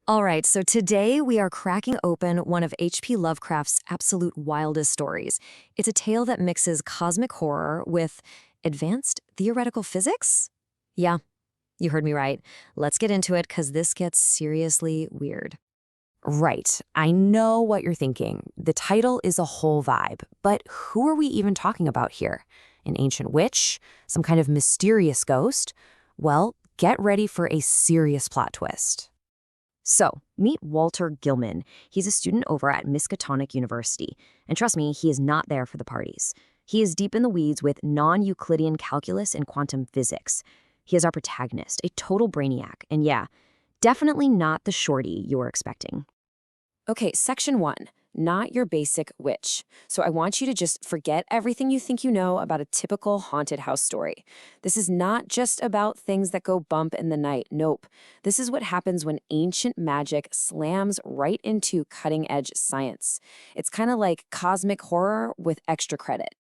All right, so today we are cracking open one of H.P. Lovecraft's absolute wildest stories. It's a tale that mixes cosmic horror with advanced theoretical physics? Yeah, you heard me right. Let's get into it because this gets seriously weird. Right. I know what you're thinking. The title is a whole vibe, but who are we even talking about here? An ancient witch? Some kind of mysterious ghost? Well, get ready for a serious plot twist. So, meet Walter Gilman. He's a student over at Miskatonic University. And trust me, he is not there for the parties. He is deep in the weeds with non-Euclidean calculus and quantum physics. He is our protagonist, a total brainiac. And yeah, definitely not the shorty you were expecting. Okay, section 1, not your basic witch. So I want you to just forget everything you think you know about a typical haunted house story. This is not just about things that go bump in the night. Nope. This is what happens when ancient magic slams right into cutting-edge science. It's kind of like cosmic horror with extra credit.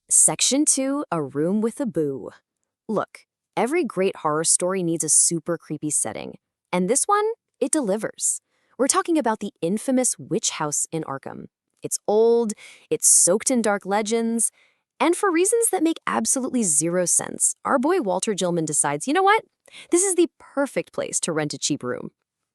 Section 2, a room with a boo. Look, every great horror story needs a super creepy setting. And this one, it delivers. We're talking about the infamous witch house in Arkham. It's old, it's soaked in dark legends, and for reasons that make absolutely zero sense, our boy Walter Gilman decides, you know what? This is the perfect place to rent a cheap room.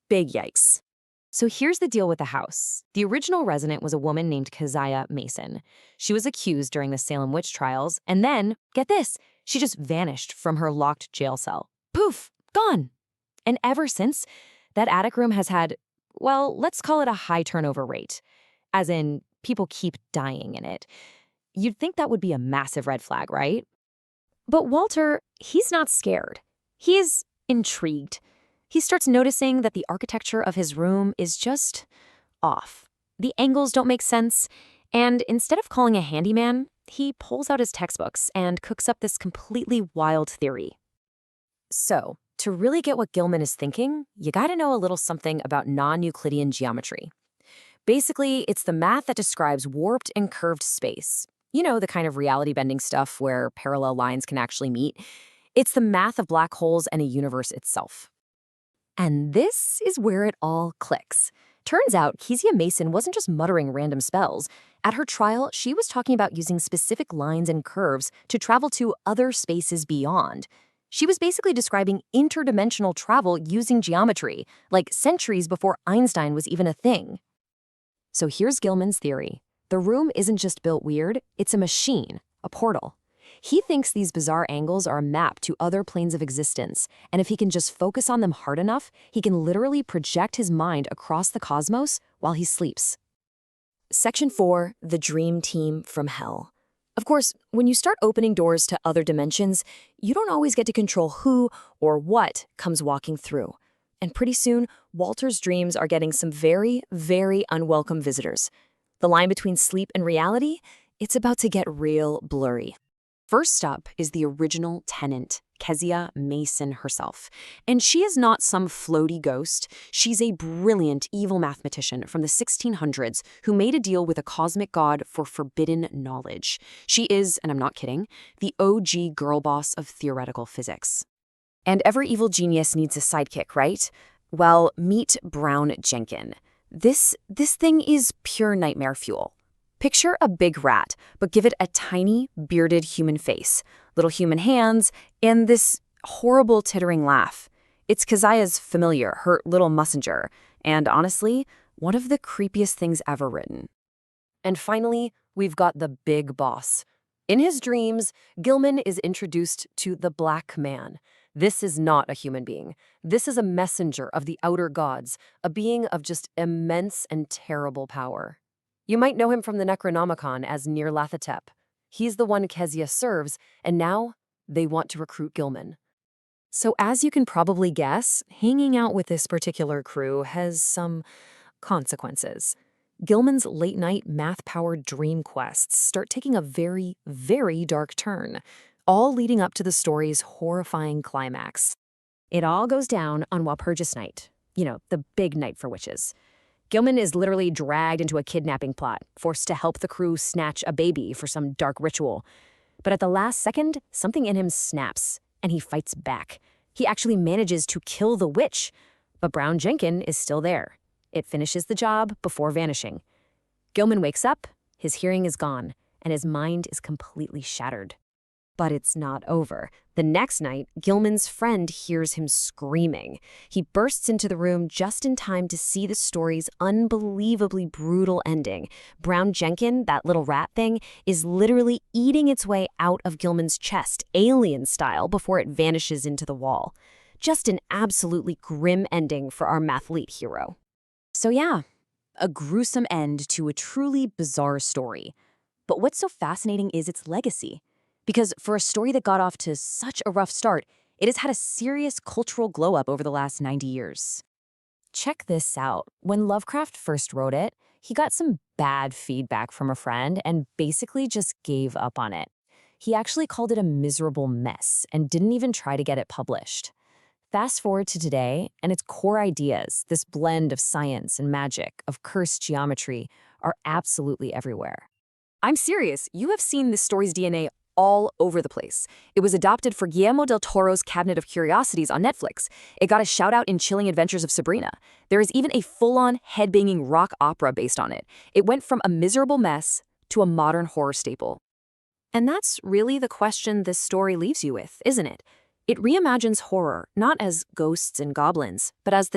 Big yikes. So here's the deal with the house. The original resident was a woman named Keziah Mason. She was accused during the Salem witch trials, and then, get this, she just vanished from her locked jail cell. Poof, gone. And ever since, that attic room has had, well, let's call it a high turnover rate, as in people keep dying in it. You'd think that would be a massive red flag, right? But Walter, he's not scared. He's intrigued. He starts noticing that the architecture of his room is just off. The angles don't make sense, and instead of calling a handyman, he pulls out his textbooks and cooks up this completely wild theory. So, to really get what Gilman is thinking, you gotta know a little something about non-Euclidean geometry. Basically, it's the math that describes warped and curved space. You know, the kind of reality-bending stuff where parallel lines can actually meet. It's the math of black holes and a universe itself. And this is where it all clicks. Turns out, Keziah Mason wasn't just muttering random spells. At her trial, she was talking about using specific lines and curves to travel to other spaces beyond. She was basically describing interdimensional travel using geometry, like centuries before Einstein was even a thing. So here's Gilman's theory. The room isn't just built weird, it's a machine, a portal. He thinks these bizarre angles are a map to other planes of existence, and if he can just focus on them hard enough, he can literally project his mind across the cosmos while he sleeps. Section 4, the Dream Team from Hell. Of course, when you start opening doors to other dimensions, you don't always get to control who or what comes walking through. And pretty soon, Walter's dreams are getting some very, very unwelcome visitors. The line between sleep and reality, it's about to get real blurry. First up is the original tenant, Keziah Mason herself. And she is not some floaty ghost. She's a brilliant evil mathematician from the 1600s who made a deal with a cosmic god for forbidden knowledge. She is, and I'm not kidding, the OG girl boss of theoretical physics. And every evil genius needs a sidekick, right? Well, meet Brown Jenkin. This thing is pure nightmare fuel. Picture a big rat, but give it a tiny, bearded human face, little human hands, and this horrible tittering laugh. It's Keziah's familiar, her little messenger, and honestly, one of the creepiest things ever written. And finally, we've got the big boss. In his dreams, Gilman is introduced to the Black Man. This is not a human being. This is a messenger of the outer gods, a being of just immense and terrible power. You might know him from the Necronomicon as Nyarlathotep. He's the one Keziah serves, and now they want to recruit Gilman. So as you can probably guess, hanging out with this particular crew has some consequences. Gilman's late-night math-powered dream quests start taking a very, very dark turn, all leading up to the story's horrifying climax. It all goes down on Walpurgis Night, the big night for witches. Gilman is literally dragged into a kidnapping plot, forced to help the crew snatch a baby for some dark ritual. But at the last second, something in him snaps, and he fights back. He actually manages to kill the witch. But Brown Jenkin is still there. It finishes the job before vanishing. Gilman wakes up, his hearing is gone, and his mind is completely shattered. But it's not over. The next night, Gilman's friend hears him screaming. He bursts into the room just in time to see the story's unbelievably brutal ending. Brown Jenkin, that little rat thing, is literally eating its way out of Gilman's chest, alien style, before it vanishes into the wall. Just an absolutely grim ending for our mathlete hero. So yeah, a gruesome end to a truly bizarre story. But what's so fascinating is its legacy. Because for a story that got off to such a rough start, it has had a serious cultural glow-up over the last 90 years. Check this out. When Lovecraft first wrote it, he got some bad feedback from a friend and basically just gave up on it. He actually called it a miserable mess and didn't even try to get it published. Fast forward to today, and its core ideas, this blend of science and magic, of cursed geometry, are absolutely everywhere. I'm serious, you have seen this story's DNA all over the place. It was adopted for Guillermo del Toro's Cabinet of Curiosities on Netflix. It got a shout-out in Chilling Adventures of Sabrina. There is even a full-on, head-banging rock opera based on it. It went from a miserable mess to a modern horror staple. And that's really the question this story leaves you with, isn't it? It reimagines horror, not as ghosts and goblins, but as the